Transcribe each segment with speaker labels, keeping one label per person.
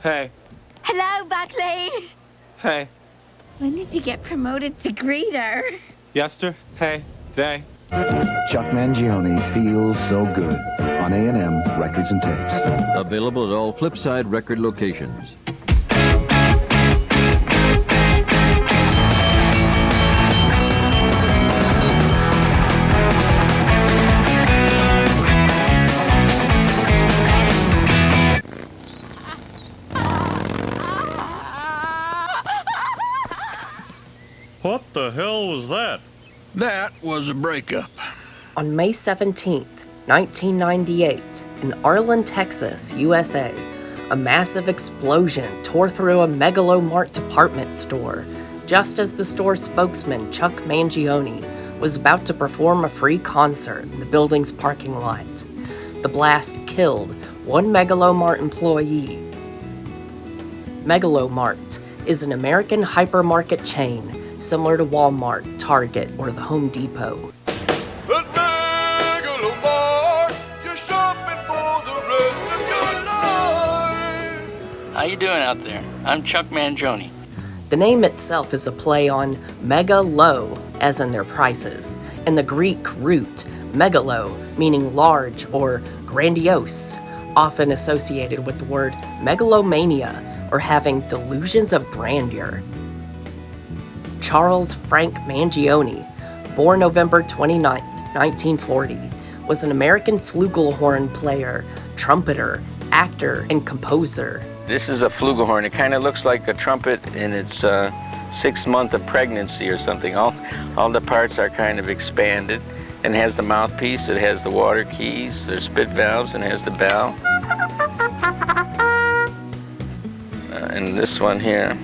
Speaker 1: Hey.
Speaker 2: Hello, Buckley.
Speaker 1: Hey.
Speaker 2: When did you get promoted to greeter?
Speaker 1: Yester. Hey. Day.
Speaker 3: Chuck Mangione feels so good on A&M Records and Tapes.
Speaker 4: Available at all Flipside record locations.
Speaker 5: What the hell was that?
Speaker 6: That was a breakup.
Speaker 7: On May 17th, 1998, in Arlen, Texas, USA, a massive explosion tore through a Mart department store just as the store spokesman, Chuck Mangione, was about to perform a free concert in the building's parking lot. The blast killed one Mart employee. Mart is an American hypermarket chain similar to Walmart, Target, or the Home Depot.
Speaker 8: At Mart, you're shopping for the rest of your life.
Speaker 9: How you doing out there? I'm Chuck Mangione.
Speaker 7: The name itself is a play on mega low, as in their prices, and the Greek root megalo, meaning large or grandiose, often associated with the word megalomania, or having delusions of grandeur. Charles Frank Mangione, born November 29, 1940, was an American flugelhorn player, trumpeter, actor, and composer.
Speaker 9: This is a flugelhorn. It kind of looks like a trumpet in its 6th month of pregnancy or something. All the parts are kind of expanded, and has the mouthpiece, it has the water keys, there's spit valves, and has the bell. And this one here.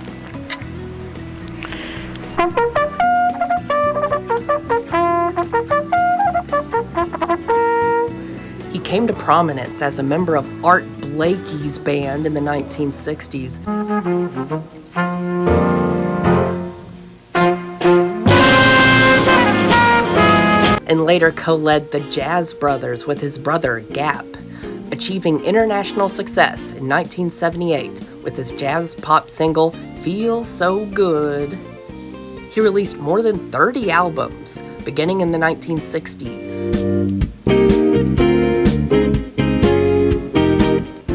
Speaker 7: He came to prominence as a member of Art Blakey's band in the 1960s. And later co-led the Jazz Brothers with his brother Gap, achieving international success in 1978 with his jazz pop single, Feels So Good. He released more than 30 albums, beginning in the 1960s.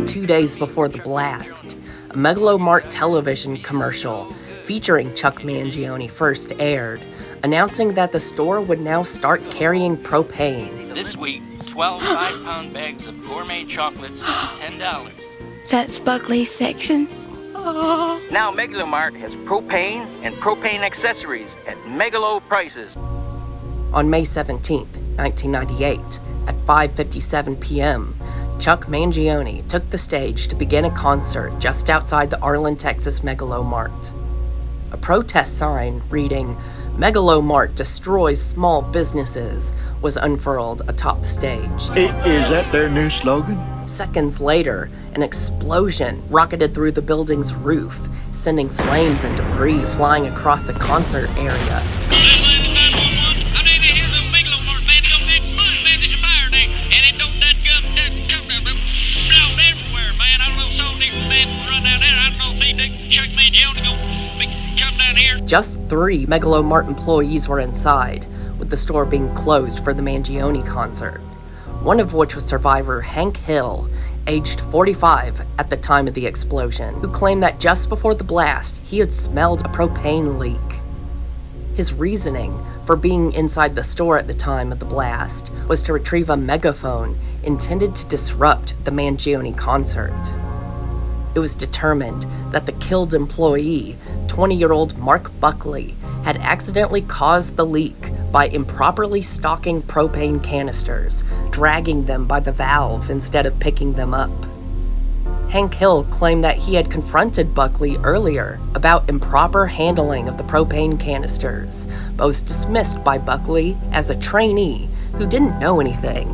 Speaker 7: 2 days before the blast, a Mart television commercial featuring Chuck Mangione first aired, announcing that the store would now start carrying propane.
Speaker 9: This week, 12 5-pound bags of gourmet chocolates at $10.
Speaker 2: That's Buckley's section.
Speaker 9: Now Mart has propane and propane accessories at megalo prices.
Speaker 7: On May 17th, 1998, at 5:57 p.m., Chuck Mangione took the stage to begin a concert just outside the Arlen, Texas Mart. A protest sign reading, "Mart destroys small businesses," was unfurled atop the stage.
Speaker 6: Is that their new slogan?
Speaker 7: Seconds later, an explosion rocketed through the building's roof, sending flames and debris flying across the concert area. Just 3 Mart employees were inside, with the store being closed for the Mangione concert, one of which was survivor Hank Hill, aged 45 at the time of the explosion, who claimed that just before the blast, he had smelled a propane leak. His reasoning for being inside the store at the time of the blast was to retrieve a megaphone intended to disrupt the Mangione concert. It was determined that the killed employee, 20-year-old Mark Buckley, had accidentally caused the leak by improperly stocking propane canisters, dragging them by the valve instead of picking them up. Hank Hill claimed that he had confronted Buckley earlier about improper handling of the propane canisters, but was dismissed by Buckley as a trainee who didn't know anything.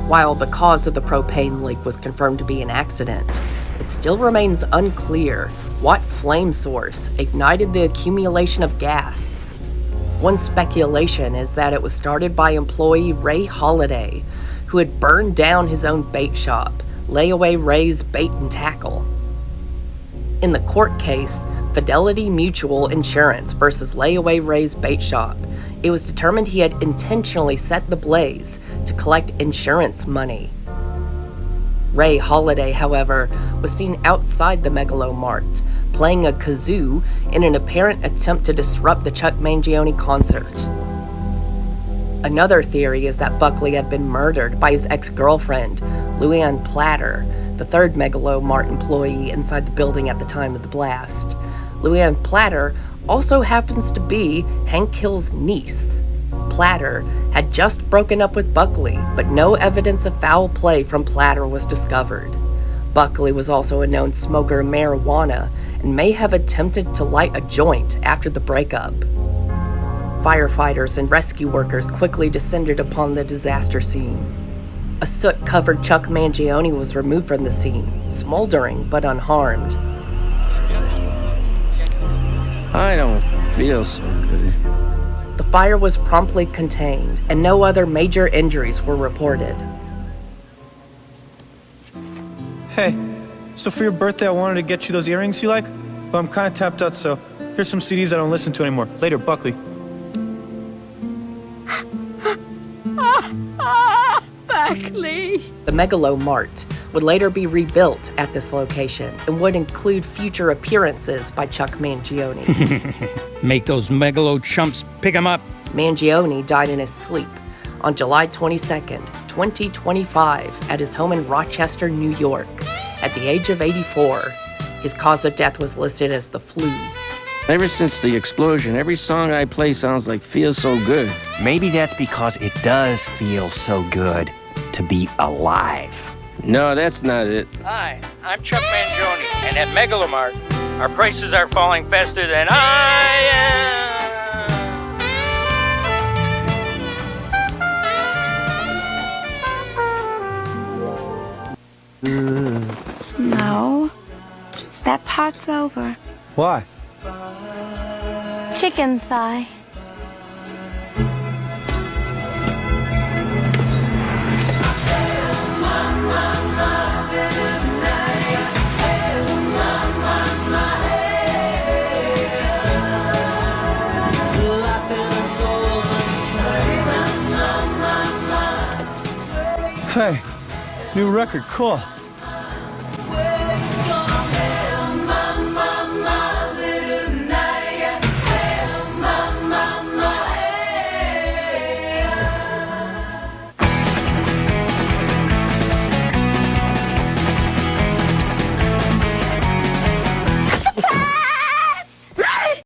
Speaker 7: While the cause of the propane leak was confirmed to be an accident, it still remains unclear what flame source ignited the accumulation of gas. One speculation is that it was started by employee Ray Holliday, who had burned down his own bait shop Layaway Ray's Bait and Tackle. In the court case, Fidelity Mutual Insurance versus Layaway Ray's Bait Shop, it was determined he had intentionally set the blaze to collect insurance money. Ray Holiday, however, was seen outside the Megalo Mart, playing a kazoo in an apparent attempt to disrupt the Chuck Mangione concert. Another theory is that Buckley had been murdered by his ex-girlfriend, Luann Platter, the third Megalo Mart employee inside the building at the time of the blast. Luann Platter also happens to be Hank Hill's niece. Platter had just broken up with Buckley, but no evidence of foul play from Platter was discovered. Buckley was also a known smoker of marijuana and may have attempted to light a joint after the breakup. Firefighters and rescue workers quickly descended upon the disaster scene. A soot-covered Chuck Mangione was removed from the scene, smoldering but unharmed.
Speaker 9: I don't feel so good.
Speaker 7: The fire was promptly contained, and no other major injuries were reported.
Speaker 1: Hey, so for your birthday, I wanted to get you those earrings you like, but I'm kind of tapped out, so here's some CDs I don't listen to anymore. Later, Buckley.
Speaker 2: Buckley.
Speaker 7: The Megalo Mart would later be rebuilt at this location and would include future appearances by Chuck Mangione.
Speaker 10: Make those megalo chumps pick 'em up.
Speaker 7: Mangione died in his sleep on July 22nd, 2025, at his home in Rochester, New York, at the age of 84. His cause of death was listed as the flu.
Speaker 9: Ever since the explosion, every song I play sounds like Feels So Good.
Speaker 11: Maybe that's because it does feel so good to be alive.
Speaker 9: No, that's not it.
Speaker 10: Hi, I'm Chuck Mangione, and at Megalomart, our prices are falling faster than I am.
Speaker 2: No. That part's over.
Speaker 1: Why?
Speaker 2: Chicken thigh.
Speaker 1: Hey, new record, cool.